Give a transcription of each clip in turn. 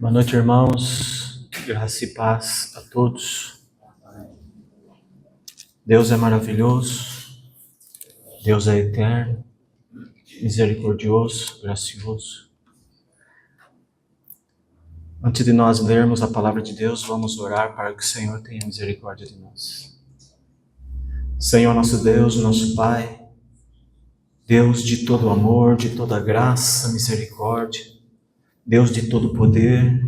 Boa noite, irmãos. Graça e paz a todos. Deus é maravilhoso, Deus é eterno, misericordioso, gracioso. Antes de nós lermos a palavra de Deus, vamos orar para que o Senhor tenha misericórdia de nós. Senhor nosso Deus, nosso Pai, Deus de todo amor, de toda graça, misericórdia, Deus de todo poder,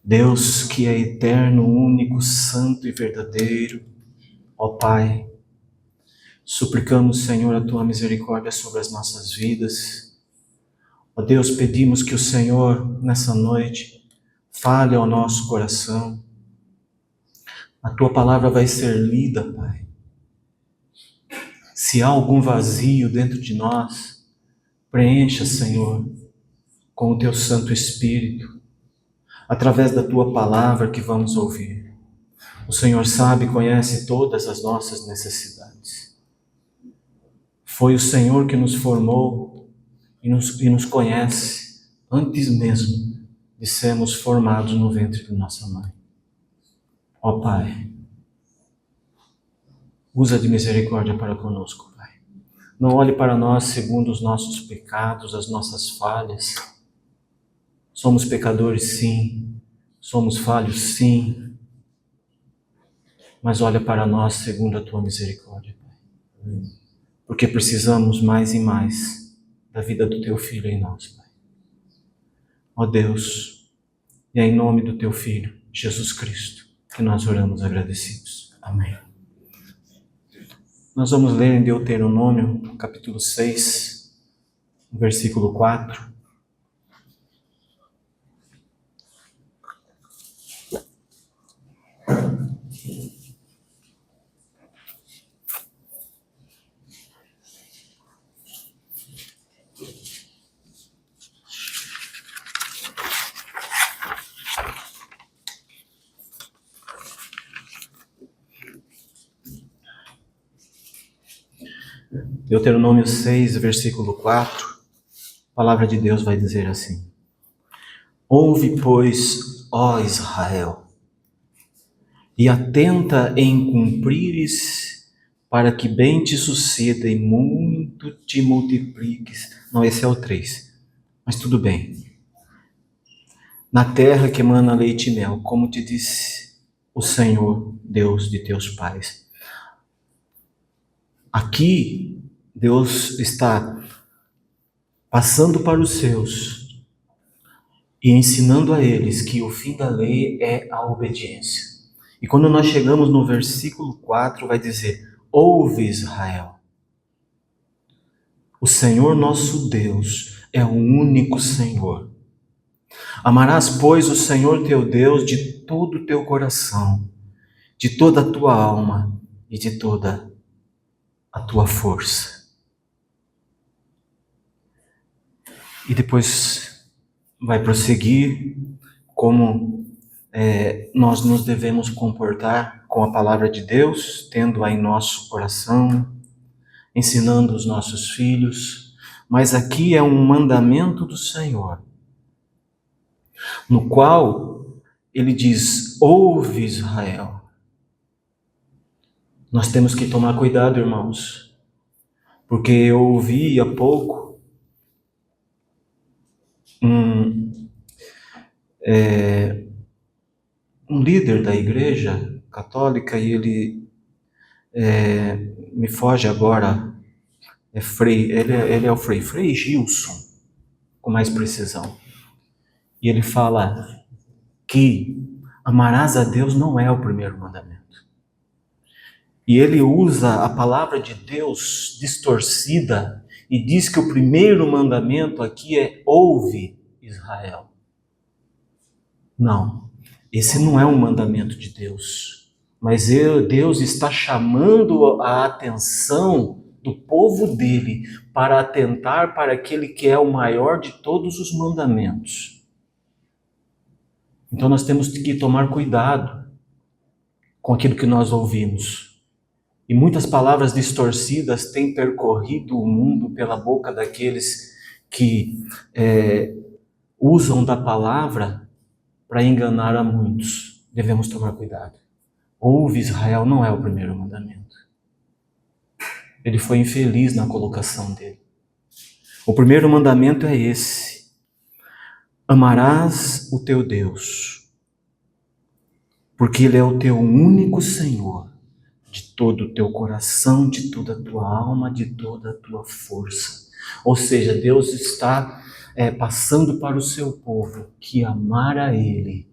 Deus que é eterno, único, santo e verdadeiro, ó Pai, suplicamos, Senhor, a Tua misericórdia sobre as nossas vidas. Ó Deus, pedimos que o Senhor, nessa noite, fale ao nosso coração. A Tua palavra vai ser lida, Pai. Se há algum vazio dentro de nós, preencha, Senhor, com o Teu Santo Espírito, através da Tua palavra que vamos ouvir. O Senhor sabe e conhece todas as nossas necessidades. Foi o Senhor que nos formou e nos conhece antes mesmo de sermos formados no ventre de nossa mãe. Ó Pai, usa de misericórdia para conosco, Pai. Não olhe para nós segundo os nossos pecados, as nossas falhas. Somos pecadores, sim. Somos falhos, sim. Mas olha para nós segundo a Tua misericórdia, Pai. Porque precisamos mais e mais da vida do Teu Filho em nós, Pai. Ó Deus, e é em nome do Teu Filho, Jesus Cristo, que nós oramos agradecidos. Amém. Nós vamos ler em Deuteronômio, capítulo 6, versículo 4. Deuteronômio 6, versículo 4, a palavra de Deus vai dizer assim: Ouve, pois, ó Israel, e atenta em cumprires, para que bem te suceda e muito te multipliques. Não, esse é o 3, mas tudo bem. Na terra que emana leite e mel, como te disse o Senhor, Deus de teus pais. Aqui, Deus está passando para os seus e ensinando a eles que o fim da lei é a obediência. E quando nós chegamos no versículo 4, vai dizer: Ouve, Israel, o Senhor nosso Deus é o único Senhor. Amarás, pois, o Senhor teu Deus de todo o teu coração, de toda a tua alma e de toda a tua força. E depois vai prosseguir como nós nos devemos comportar com a palavra de Deus, tendo-a em nosso coração, ensinando os nossos filhos. Mas aqui é um mandamento do Senhor, no qual ele diz: Ouve, Israel. Nós temos que tomar cuidado, irmãos, porque eu ouvi há pouco um líder da igreja católica, e ele me foge agora, ele é o Frei Gilson, com mais precisão. E ele fala que amarás a Deus não é o primeiro mandamento. E ele usa a palavra de Deus distorcida e diz que o primeiro mandamento aqui é: ouve, Israel. Não, esse não é um mandamento de Deus, mas Deus está chamando a atenção do povo dele para atentar para aquele que é o maior de todos os mandamentos. Então nós temos que tomar cuidado com aquilo que nós ouvimos. E muitas palavras distorcidas têm percorrido o mundo pela boca daqueles que usam da palavra para enganar a muitos. Devemos tomar cuidado. Ouve, Israel, não é o primeiro mandamento. Ele foi infeliz na colocação dele. O primeiro mandamento é esse: amarás o teu Deus, porque Ele é o teu único Senhor, de todo o teu coração, de toda a tua alma, de toda a tua força. Ou seja, Deus está passando para o seu povo que amar a Ele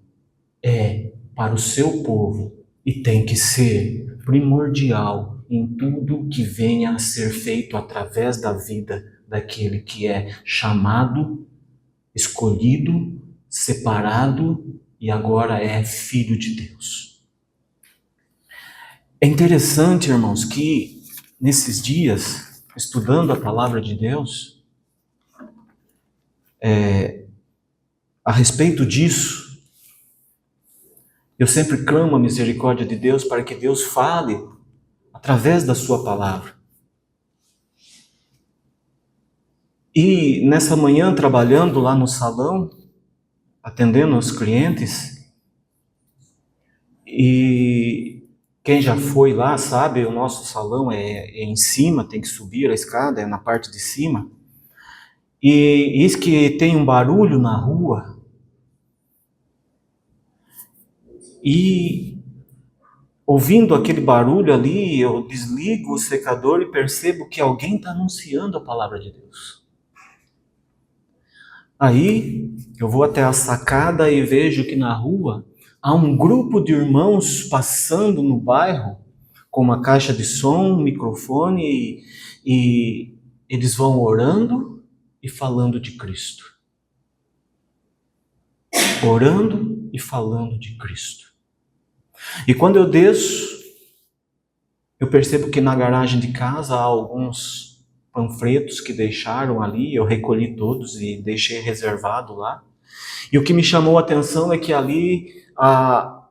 é para o seu povo e tem que ser primordial em tudo que venha a ser feito através da vida daquele que é chamado, escolhido, separado e agora é filho de Deus. É interessante, irmãos, que nesses dias, estudando a palavra de Deus, a respeito disso, eu sempre clamo a misericórdia de Deus para que Deus fale através da sua palavra. E nessa manhã, trabalhando lá no salão, atendendo os clientes, e quem já foi lá sabe, o nosso salão é em cima, tem que subir a escada, é na parte de cima. E isso que tem um barulho na rua. E ouvindo aquele barulho ali, eu desligo o secador e percebo que alguém está anunciando a palavra de Deus. Aí eu vou até a sacada e vejo que na rua há um grupo de irmãos passando no bairro com uma caixa de som, um microfone e eles vão orando e falando de Cristo. Orando e falando de Cristo. E quando eu desço, eu percebo que na garagem de casa há alguns panfletos que deixaram ali, eu recolhi todos e deixei reservado lá. E o que me chamou a atenção é que ali há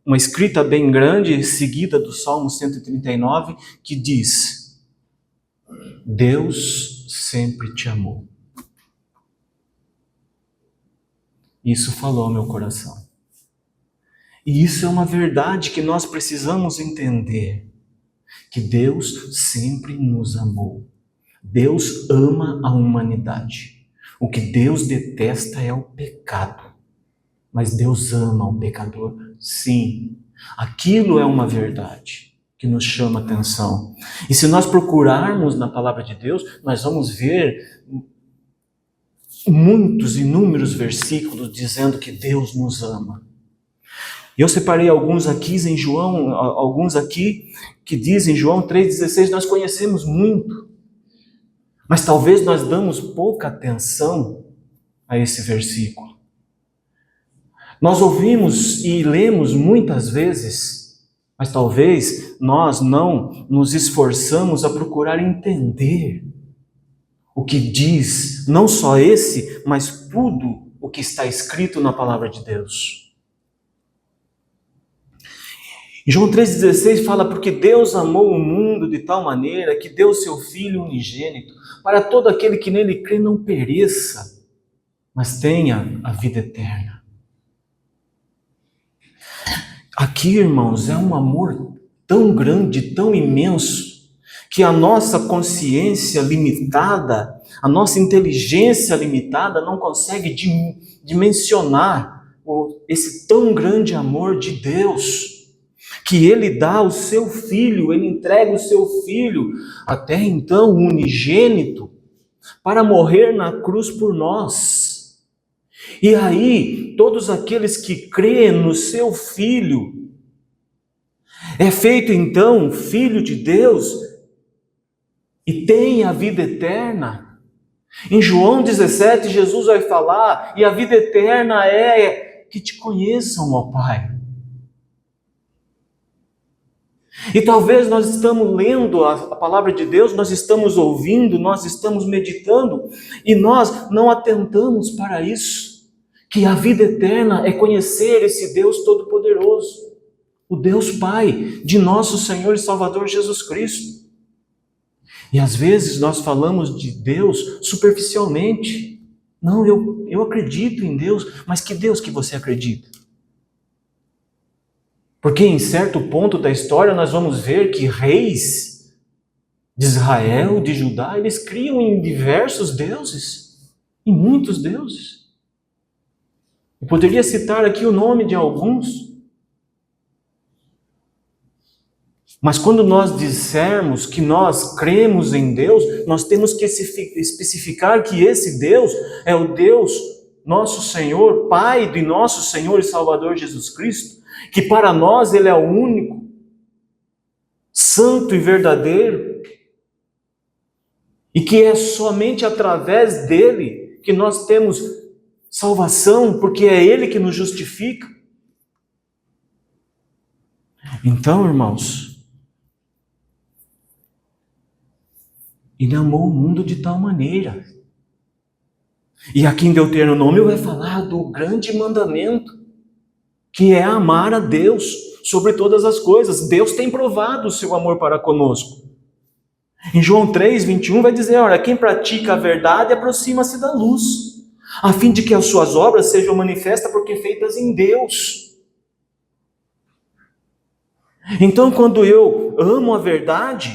uma escrita bem grande, seguida do Salmo 139, que diz: Deus sempre te amou. Isso falou ao meu coração. E isso é uma verdade que nós precisamos entender, que Deus sempre nos amou. Deus ama a humanidade. O que Deus detesta é o pecado. Mas Deus ama o pecador, sim. Aquilo é uma verdade que nos chama a atenção. E se nós procurarmos na palavra de Deus, nós vamos ver muitos, inúmeros versículos dizendo que Deus nos ama. Eu separei alguns aqui em João, alguns aqui que dizem, João 3,16, nós conhecemos muito, mas talvez nós damos pouca atenção a esse versículo. Nós ouvimos e lemos muitas vezes, mas talvez nós não nos esforçamos a procurar entender o que diz, não só esse, mas tudo o que está escrito na palavra de Deus. Em João 3,16 fala, porque Deus amou o mundo de tal maneira que deu seu Filho unigênito, para todo aquele que nele crê não pereça, mas tenha a vida eterna. Aqui, irmãos, é um amor tão grande, tão imenso, que a nossa consciência limitada, a nossa inteligência limitada não consegue dimensionar esse tão grande amor de Deus, que Ele dá o seu Filho, Ele entrega o seu Filho, até então unigênito, para morrer na cruz por nós. E aí, todos aqueles que creem no seu Filho, é feito então Filho de Deus, e tem a vida eterna. Em João 17, Jesus vai falar, e a vida eterna é que te conheçam, ó Pai. E talvez nós estamos lendo a palavra de Deus, nós estamos ouvindo, nós estamos meditando, e nós não atentamos para isso, que a vida eterna é conhecer esse Deus Todo-Poderoso, o Deus Pai de nosso Senhor e Salvador Jesus Cristo. E às vezes nós falamos de Deus superficialmente. Não, eu acredito em Deus, mas que Deus que você acredita? Porque em certo ponto da história nós vamos ver que reis de Israel, de Judá, eles criam em diversos deuses, em muitos deuses. Eu poderia citar aqui o nome de alguns, mas quando nós dissermos que nós cremos em Deus, nós temos que especificar que esse Deus é o Deus, nosso Senhor, Pai de nosso Senhor e Salvador Jesus Cristo, que para nós Ele é o único, santo e verdadeiro, e que é somente através dele que nós temos salvação, porque é Ele que nos justifica. Então, irmãos, Ele amou o mundo de tal maneira. E aqui em Deuteronômio vai falar do grande mandamento, que é amar a Deus sobre todas as coisas. Deus tem provado o seu amor para conosco. Em João 3:21 vai dizer, olha, quem pratica a verdade aproxima-se da luz, a fim de que as suas obras sejam manifestas porque feitas em Deus. Então, quando eu amo a verdade,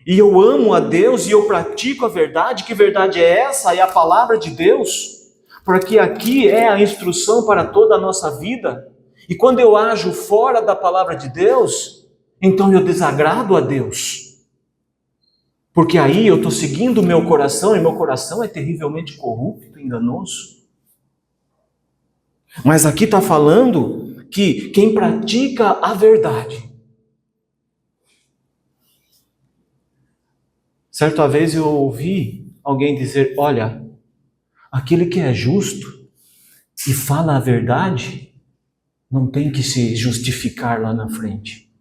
e eu amo a Deus e eu pratico a verdade, que verdade é essa? É a palavra de Deus, porque aqui é a instrução para toda a nossa vida. E quando eu ajo fora da palavra de Deus, então eu desagrado a Deus. Porque aí eu estou seguindo o meu coração, e meu coração é terrivelmente corrupto, enganoso. Mas aqui está falando que quem pratica a verdade. Certa vez eu ouvi alguém dizer, olha, aquele que é justo e fala a verdade, não tem que se justificar lá na frente.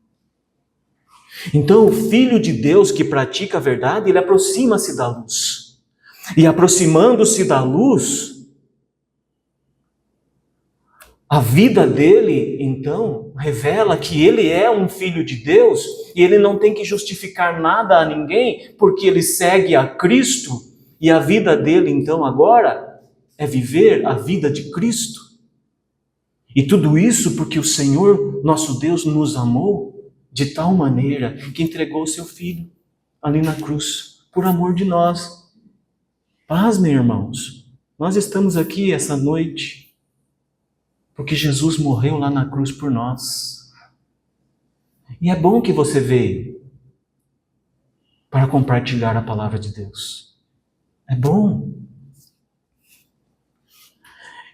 Então o Filho de Deus que pratica a verdade, ele aproxima-se da luz. E aproximando-se da luz, a vida dele, então, revela que ele é um filho de Deus e ele não tem que justificar nada a ninguém, porque ele segue a Cristo e a vida dele, então, agora é viver a vida de Cristo. E tudo isso porque o Senhor, nosso Deus, nos amou de tal maneira que entregou o seu Filho ali na cruz, por amor de nós. Pasmem, irmãos, nós estamos aqui essa noite porque Jesus morreu lá na cruz por nós. E é bom que você veio para compartilhar a palavra de Deus. É bom.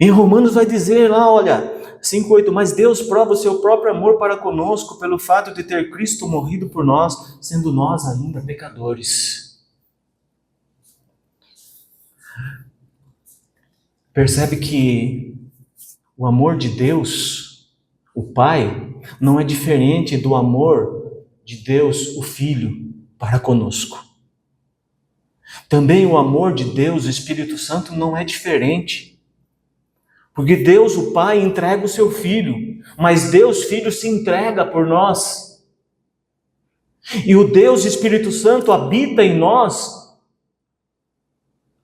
Em Romanos vai dizer lá, olha, 5:8, mas Deus prova o seu próprio amor para conosco pelo fato de ter Cristo morrido por nós, sendo nós ainda pecadores. Percebe que o amor de Deus, o Pai, não é diferente do amor de Deus, o Filho, para conosco. Também o amor de Deus, o Espírito Santo, não é diferente. Porque Deus, o Pai, entrega o seu Filho, mas Deus, Filho, se entrega por nós. E o Deus Espírito Santo habita em nós,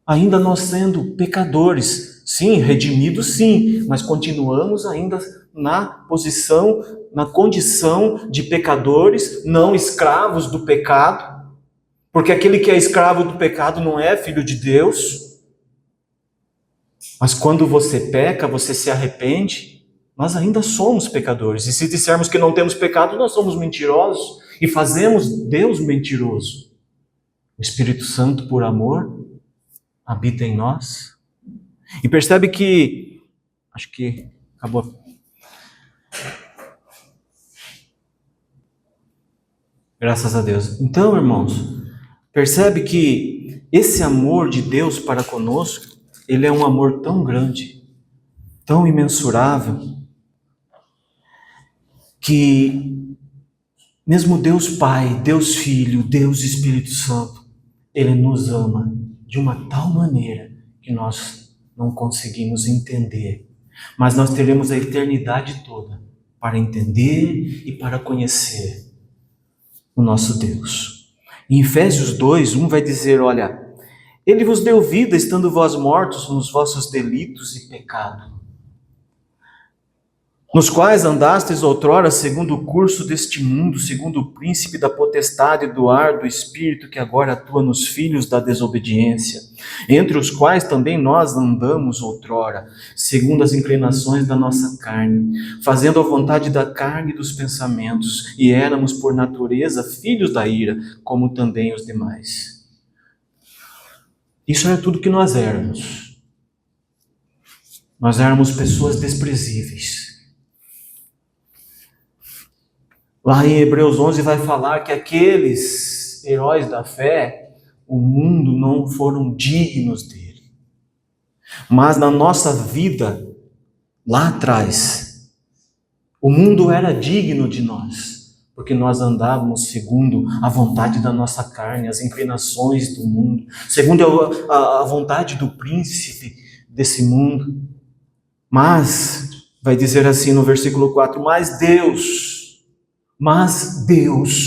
ainda nós sendo pecadores. Sim, redimidos sim, mas continuamos ainda na posição, na condição de pecadores, não escravos do pecado, porque aquele que é escravo do pecado não é filho de Deus. Mas quando você peca, você se arrepende, nós ainda somos pecadores. E se dissermos que não temos pecado, nós somos mentirosos e fazemos Deus mentiroso. O Espírito Santo, por amor, habita em nós. E percebe que, acho que acabou. Graças a Deus. Então, irmãos, percebe que esse amor de Deus para conosco, ele é um amor tão grande, tão imensurável, que mesmo Deus Pai, Deus Filho, Deus Espírito Santo, ele nos ama de uma tal maneira que nós não conseguimos entender, mas nós teremos a eternidade toda para entender e para conhecer o nosso Deus. Em Efésios 2:1 vai dizer, olha, Ele vos deu vida, estando vós mortos nos vossos delitos e pecado, nos quais andastes outrora segundo o curso deste mundo, segundo o príncipe da potestade do ar do espírito que agora atua nos filhos da desobediência, entre os quais também nós andamos outrora, segundo as inclinações da nossa carne, fazendo a vontade da carne e dos pensamentos, e éramos por natureza filhos da ira, como também os demais. Isso era tudo que nós éramos. Nós éramos pessoas desprezíveis. Lá em Hebreus 11 vai falar que aqueles heróis da fé, o mundo não foram dignos dele. Mas na nossa vida, lá atrás, o mundo era digno de nós, porque nós andávamos segundo a vontade da nossa carne, as inclinações do mundo, segundo a vontade do príncipe desse mundo. Mas, vai dizer assim no versículo 4, Mas Deus,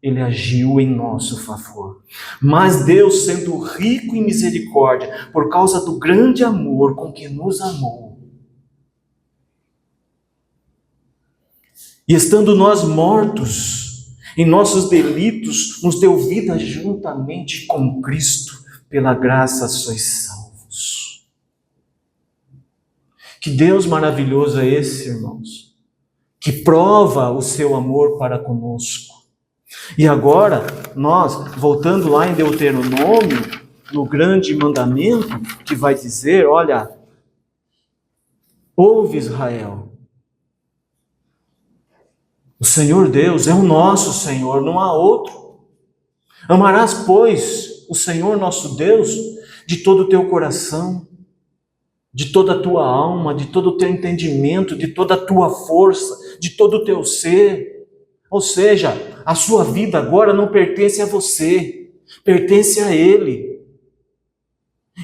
Ele agiu em nosso favor. Mas Deus, sendo rico em misericórdia, por causa do grande amor com que nos amou, e estando nós mortos em nossos delitos, nos deu vida juntamente com Cristo, pela graça sois salvos. Que Deus maravilhoso é esse, irmãos, que prova o seu amor para conosco. E agora, nós, voltando lá em Deuteronômio, no grande mandamento, que vai dizer, olha, ouve Israel, o Senhor Deus é o nosso Senhor, não há outro. Amarás, pois, o Senhor nosso Deus de todo o teu coração, de toda a tua alma, de todo o teu entendimento, de toda a tua força, de todo o teu ser. Ou seja, a sua vida agora não pertence a você, pertence a Ele.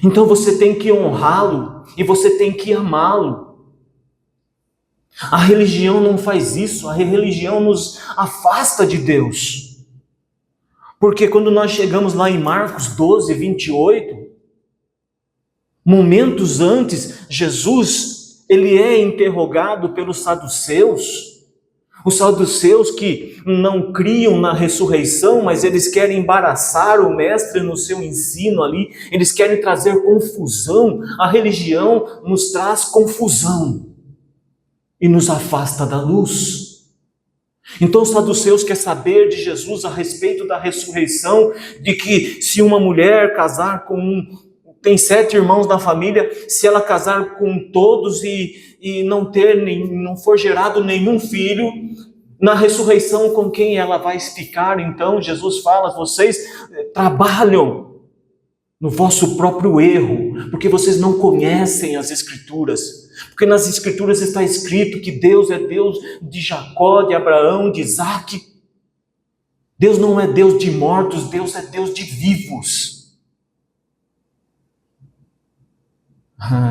Então você tem que honrá-lo e você tem que amá-lo. A religião não faz isso, a religião nos afasta de Deus. Porque quando nós chegamos lá em Marcos 12, 28, momentos antes, Jesus, ele é interrogado pelos saduceus. Os saduceus que não criam na ressurreição, mas eles querem embaraçar o mestre no seu ensino ali, eles querem trazer confusão. A religião nos traz confusão e nos afasta da luz. Então os saduceus querem saber de Jesus a respeito da ressurreição, de que se uma mulher casar tem 7 irmãos na família, se ela casar com todos e não for gerado nenhum filho, na ressurreição com quem ela vai ficar? Então Jesus fala, vocês trabalham no vosso próprio erro, porque vocês não conhecem as Escrituras. Porque nas Escrituras está escrito que Deus é Deus de Jacó, de Abraão, de Isaac. Deus não é Deus de mortos, Deus é Deus de vivos.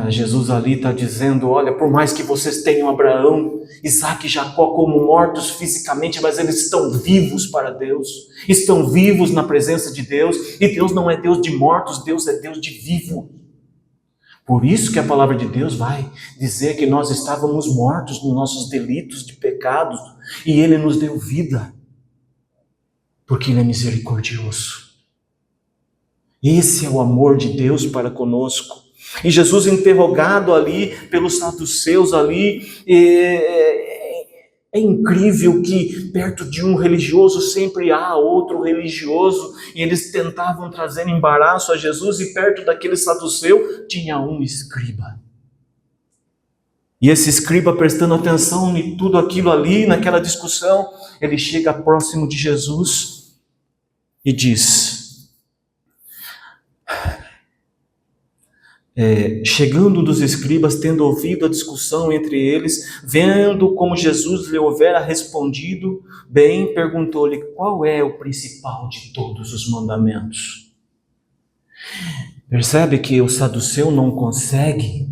Jesus ali está dizendo, olha, por mais que vocês tenham Abraão, Isaac e Jacó como mortos fisicamente, mas eles estão vivos para Deus, estão vivos na presença de Deus, e Deus não é Deus de mortos, Deus é Deus de vivo. Por isso que a palavra de Deus vai dizer que nós estávamos mortos nos nossos delitos de pecados, e Ele nos deu vida, porque Ele é misericordioso. Esse é o amor de Deus para conosco. E Jesus interrogado ali pelos saduceus ali, é incrível que perto de um religioso sempre há outro religioso, e eles tentavam trazer embaraço a Jesus, e perto daquele saduceu tinha um escriba. E esse escriba, prestando atenção em tudo aquilo ali, naquela discussão, ele chega próximo de Jesus e diz, chegando dos escribas, tendo ouvido a discussão entre eles, vendo como Jesus lhe houvera respondido bem, perguntou-lhe, qual é o principal de todos os mandamentos? Percebe que o saduceu não consegue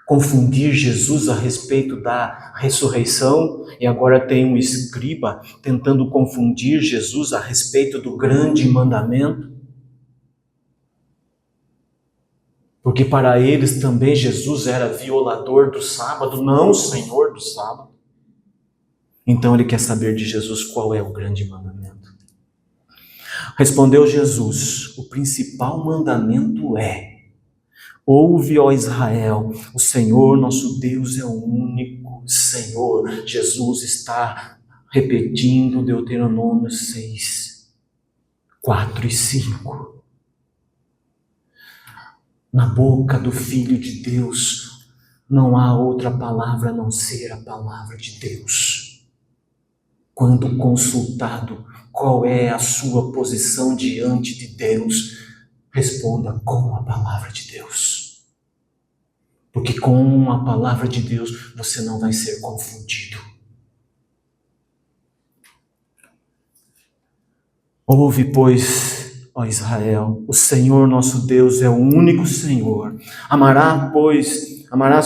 confundir Jesus a respeito da ressurreição, e agora tem um escriba tentando confundir Jesus a respeito do grande mandamento. Porque para eles também Jesus era violador do sábado, não o Senhor do sábado. Então ele quer saber de Jesus qual é o grande mandamento. Respondeu Jesus: o principal mandamento é: ouve, ó Israel, o Senhor nosso Deus é o único Senhor. Jesus está repetindo Deuteronômio 6, 4 e 5. Na boca do Filho de Deus não há outra palavra a não ser a palavra de Deus. Quando consultado qual é a sua posição diante de Deus, responda com a palavra de Deus. Porque com a palavra de Deus você não vai ser confundido. Ouve, pois, ó Israel, o Senhor nosso Deus é o único Senhor. Amarás,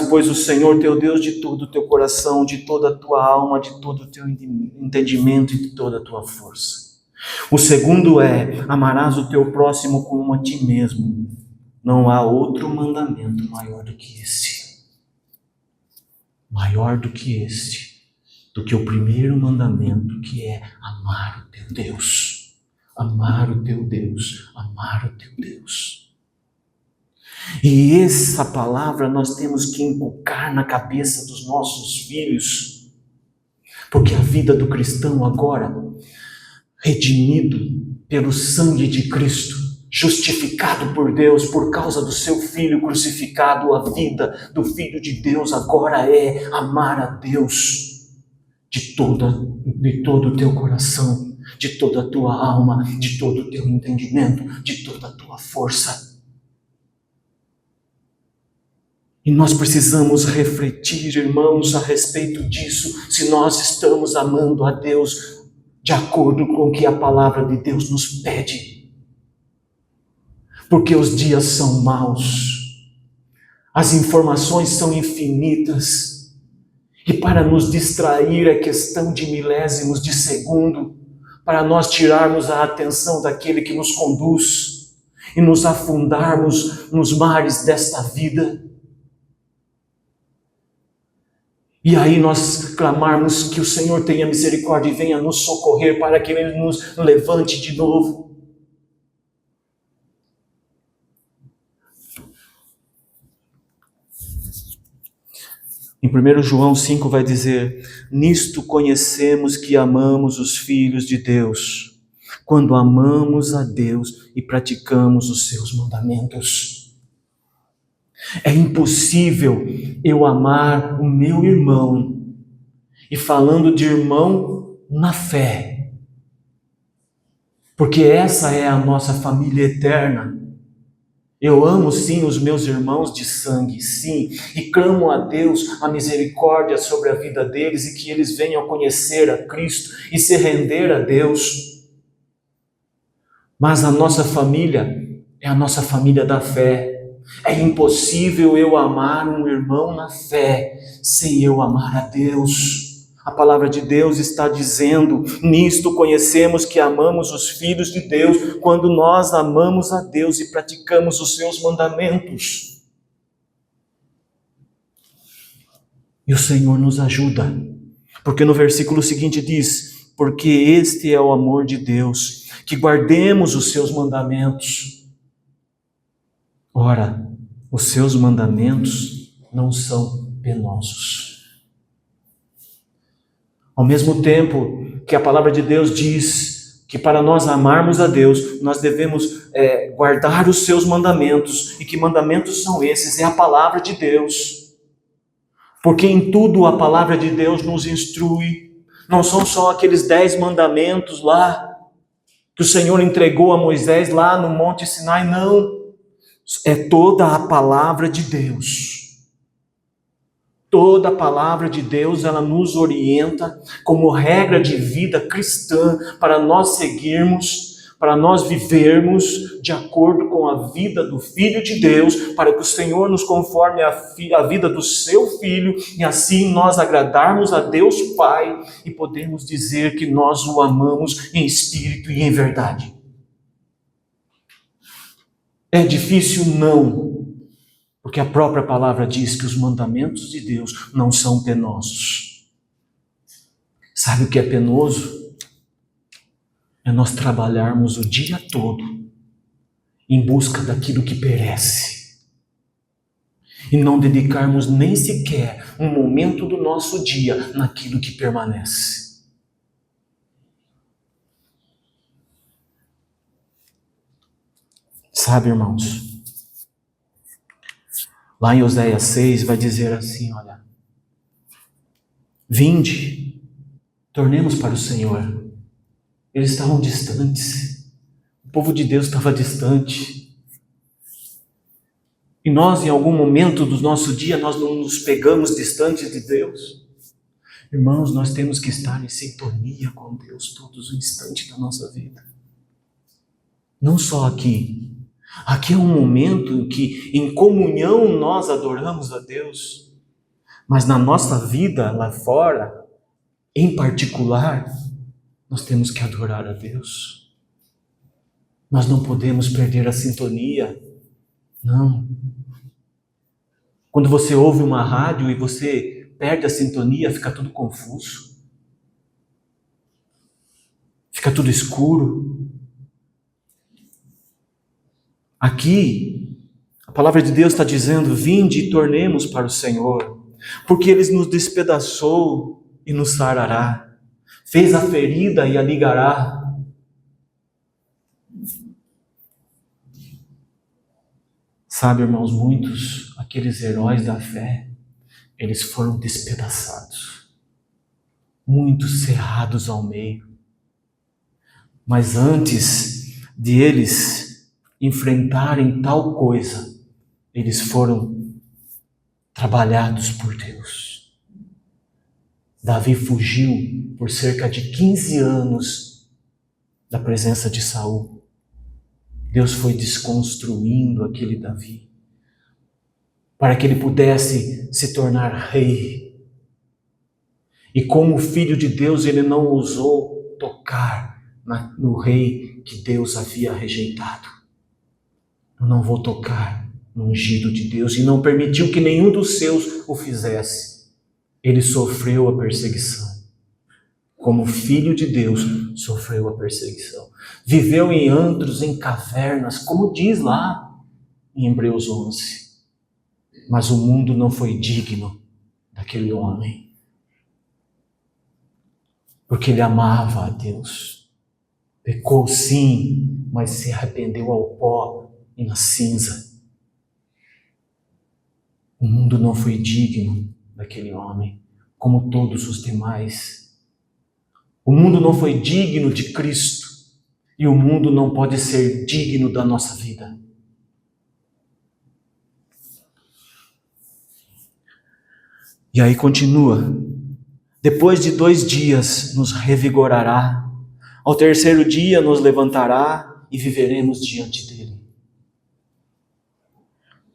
pois, o Senhor teu Deus de todo o teu coração, de toda a tua alma, de todo o teu entendimento e de toda a tua força. O segundo é: amarás o teu próximo como a ti mesmo. Não há outro mandamento maior do que esse. Maior do que este, do que o primeiro mandamento, que é amar o teu Deus. Amar o teu Deus, amar o teu Deus. E essa palavra nós temos que inculcar na cabeça dos nossos filhos, porque a vida do cristão agora, redimido pelo sangue de Cristo, justificado por Deus por causa do seu Filho crucificado, a vida do Filho de Deus agora é amar a Deus de todo o teu coração, de toda a tua alma, de todo o teu entendimento, de toda a tua força. E nós precisamos refletir, irmãos, a respeito disso, se nós estamos amando a Deus de acordo com o que a palavra de Deus nos pede. Porque os dias são maus, as informações são infinitas, e para nos distrair é questão de milésimos de segundo, para nós tirarmos a atenção daquele que nos conduz e nos afundarmos nos mares desta vida. E aí nós clamarmos que o Senhor tenha misericórdia e venha nos socorrer para que Ele nos levante de novo. Em 1 João 5 vai dizer: nisto conhecemos que amamos os filhos de Deus, quando amamos a Deus e praticamos os seus mandamentos. É impossível eu amar o meu irmão, e falando de irmão na fé, porque essa é a nossa família eterna. Eu amo sim os meus irmãos de sangue, sim, e clamo a Deus a misericórdia sobre a vida deles e que eles venham conhecer a Cristo e se render a Deus. Mas a nossa família é a nossa família da fé. É impossível eu amar um irmão na fé sem eu amar a Deus. A palavra de Deus está dizendo: nisto conhecemos que amamos os filhos de Deus, quando nós amamos a Deus e praticamos os seus mandamentos. E o Senhor nos ajuda, porque no versículo seguinte diz: porque este é o amor de Deus, que guardemos os seus mandamentos. Ora, os seus mandamentos não são penosos. Ao mesmo tempo que a palavra de Deus diz que para nós amarmos a Deus, nós devemos guardar os seus mandamentos. E que mandamentos são esses? É a palavra de Deus. Porque em tudo a palavra de Deus nos instrui. Não são só aqueles 10 mandamentos lá, que o Senhor entregou a Moisés lá no Monte Sinai, não. É toda a palavra de Deus. Toda a palavra de Deus, ela nos orienta como regra de vida cristã para nós seguirmos, para nós vivermos de acordo com a vida do Filho de Deus, para que o Senhor nos conforme a vida do seu Filho e assim nós agradarmos a Deus Pai e podemos dizer que nós o amamos em espírito e em verdade. É difícil? Não. Porque a própria palavra diz que os mandamentos de Deus não são penosos. Sabe o que é penoso? É nós trabalharmos o dia todo em busca daquilo que perece e não dedicarmos nem sequer um momento do nosso dia naquilo que permanece. Sabe, irmãos, lá em Oséias 6 vai dizer assim, olha, vinde, tornemos para o Senhor. Eles estavam distantes, o povo de Deus estava distante. E nós, em algum momento do nosso dia, nós não nos pegamos distantes de Deus. Irmãos, nós temos que estar em sintonia com Deus todos os instantes da nossa vida. Não só aqui. Aqui é um momento em que, em comunhão, nós adoramos a Deus. Mas na nossa vida, lá fora, em particular, nós temos que adorar a Deus. Nós não podemos perder a sintonia. Não. Quando você ouve uma rádio e você perde a sintonia, fica tudo confuso. Fica tudo escuro. Aqui, a palavra de Deus está dizendo, vinde e tornemos para o Senhor, porque Ele nos despedaçou e nos sarará, fez a ferida e a ligará. Sabe, irmãos, muitos, aqueles heróis da fé, eles foram despedaçados, muitos cerrados ao meio. Mas antes de eles enfrentarem tal coisa, eles foram trabalhados por Deus. Davi fugiu por cerca de 15 anos da presença de Saul. Deus foi desconstruindo aquele Davi para que ele pudesse se tornar rei. E como filho de Deus, ele não ousou tocar no rei que Deus havia rejeitado. Eu não vou tocar no ungido de Deus, e não permitiu que nenhum dos seus o fizesse. Ele sofreu a perseguição. Como filho de Deus, sofreu a perseguição. Viveu em antros, em cavernas, como diz lá em Hebreus 11. Mas o mundo não foi digno daquele homem. Porque ele amava a Deus. Pecou sim, mas se arrependeu ao pó e na cinza. O mundo não foi digno daquele homem, como todos os demais. O mundo não foi digno de Cristo, e o mundo não pode ser digno da nossa vida. E aí continua, depois de 2 dias nos revigorará, ao 3º dia nos levantará e viveremos diante dele.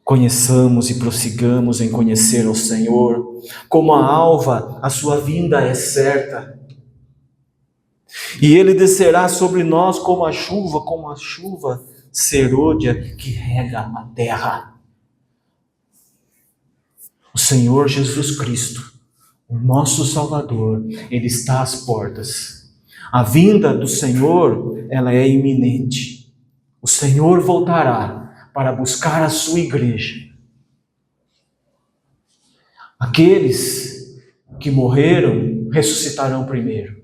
Conheçamos e prossigamos em conhecer ao Senhor. Como a alva, a sua vinda é certa. E Ele descerá sobre nós como a chuva serôdia que rega a terra. O Senhor Jesus Cristo, o nosso Salvador, Ele está às portas. A vinda do Senhor, ela é iminente. O Senhor voltará para buscar a sua igreja. Aqueles que morreram ressuscitarão primeiro.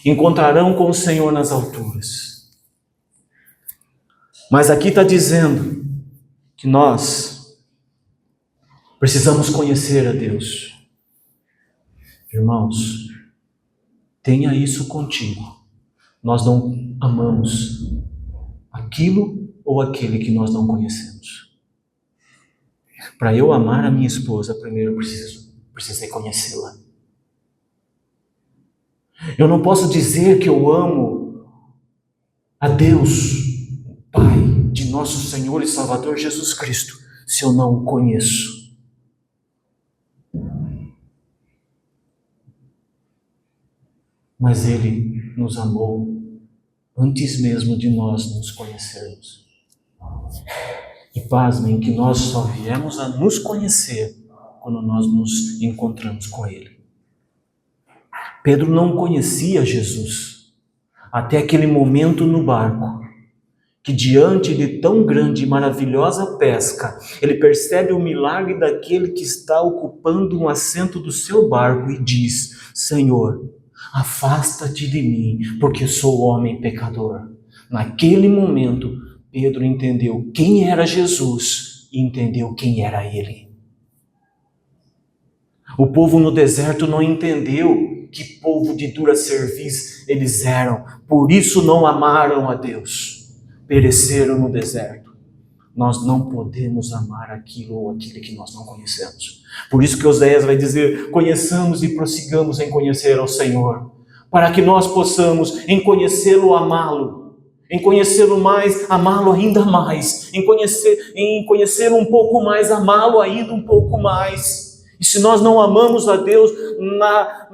Encontrarão com o Senhor nas alturas. Mas aqui está dizendo que nós precisamos conhecer a Deus. Irmãos, tenha isso contigo. Nós não amamos aquilo ou aquele que nós não conhecemos. Para eu amar a minha esposa, primeiro eu precisei conhecê-la. Eu não posso dizer que eu amo a Deus, Pai de nosso Senhor e Salvador Jesus Cristo, se eu não o conheço. Mas Ele nos amou antes mesmo de nós nos conhecermos. E pasmem que nós só viemos a nos conhecer quando nós nos encontramos com Ele. Pedro não conhecia Jesus até aquele momento no barco, que diante de tão grande e maravilhosa pesca, ele percebe o milagre daquele que está ocupando um assento do seu barco e diz: Senhor, afasta-te de mim, porque sou homem pecador. Naquele momento, Pedro entendeu quem era Jesus e entendeu quem era ele. O povo no deserto não entendeu que povo de dura cerviz eles eram, por isso não amaram a Deus. Pereceram no deserto. Nós não podemos amar aquilo ou aquele que nós não conhecemos. Por isso que Oséias vai dizer: conheçamos e prossigamos em conhecer ao Senhor, para que nós possamos, em conhecê-lo, amá-lo, em conhecê-lo mais, amá-lo ainda mais, em conhecê-lo um pouco mais, amá-lo ainda um pouco mais. E se nós não amamos a Deus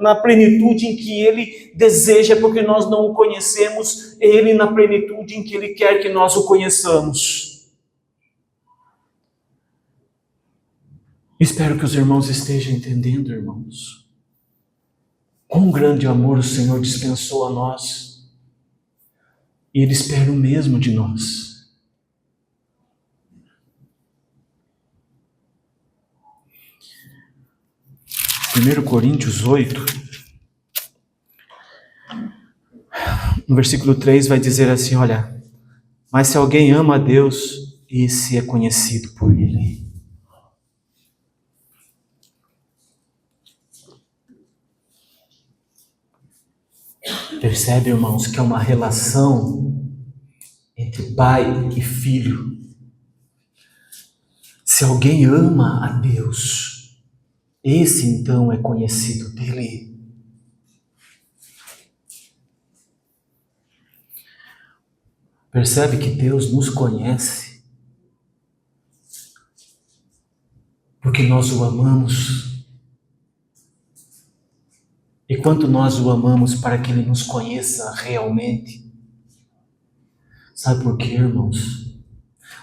na plenitude em que Ele deseja, é porque nós não o conhecemos Ele na plenitude em que Ele quer que nós o conheçamos. Espero que os irmãos estejam entendendo, irmãos. Quão grande amor o Senhor dispensou a nós. E Ele espera o mesmo de nós. 1 Coríntios 8, no versículo 3 vai dizer assim, olha, mas se alguém ama a Deus, esse é conhecido por Ele. Percebe, irmãos, que é uma relação entre pai e filho. Se alguém ama a Deus, esse então é conhecido dele. Percebe que Deus nos conhece porque nós o amamos. E quanto nós o amamos para que Ele nos conheça realmente. Sabe por quê, irmãos?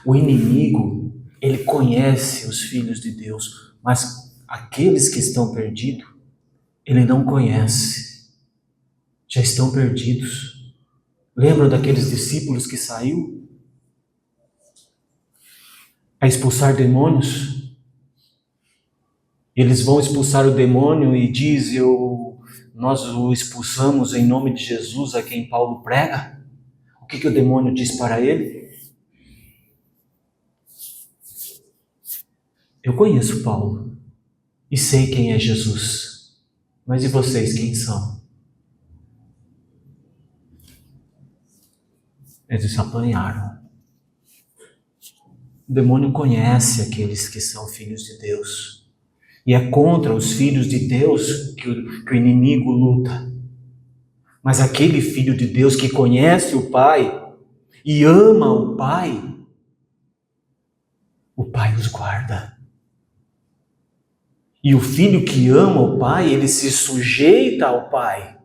O inimigo, ele conhece os filhos de Deus, mas aqueles que estão perdidos, ele não conhece. Já estão perdidos. Lembram daqueles discípulos que saiu a expulsar demônios? Eles vão expulsar o demônio e diz, nós o expulsamos em nome de Jesus a quem Paulo prega. O que o demônio diz para ele? Eu conheço Paulo e sei quem é Jesus, mas e vocês quem são? Eles se apanharam. O demônio conhece aqueles que são filhos de Deus. E é contra os filhos de Deus que o inimigo luta. Mas aquele filho de Deus que conhece o Pai e ama o Pai os guarda. E o filho que ama o Pai, ele se sujeita ao Pai.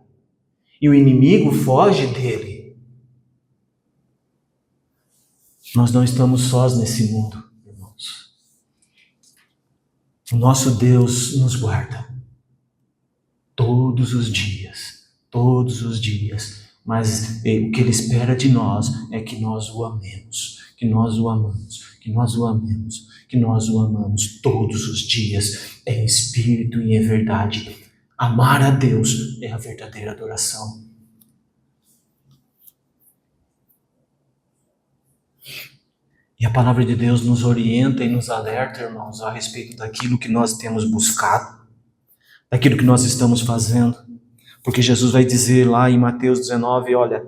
E o inimigo foge dele. Nós não estamos sós nesse mundo, irmãos. O nosso Deus nos guarda. Todos os dias. Todos os dias. Mas o que Ele espera de nós é que nós o amemos. Que nós o amamos. Que nós o amemos. Que nós o amamos todos os dias. É espírito e é verdade. Amar a Deus é a verdadeira adoração. E a palavra de Deus nos orienta e nos alerta, irmãos, a respeito daquilo que nós temos buscado, daquilo que nós estamos fazendo. Porque Jesus vai dizer lá em Mateus 19, olha,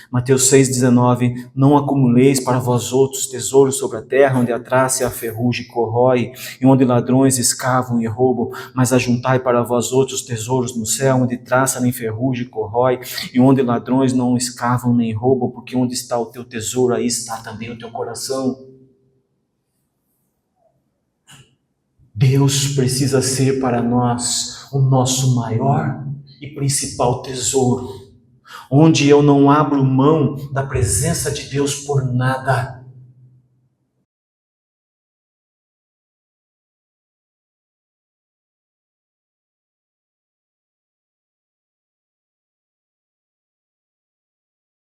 Mateus 6,19, não acumuleis para vós outros tesouros sobre a terra, onde a traça e a ferrugem corrói, e onde ladrões escavam e roubam, mas ajuntai para vós outros tesouros no céu, onde traça nem ferrugem corrói, e onde ladrões não escavam nem roubam, porque onde está o teu tesouro, aí está também o teu coração. Deus precisa ser para nós o nosso maior e principal tesouro, onde eu não abro mão da presença de Deus por nada.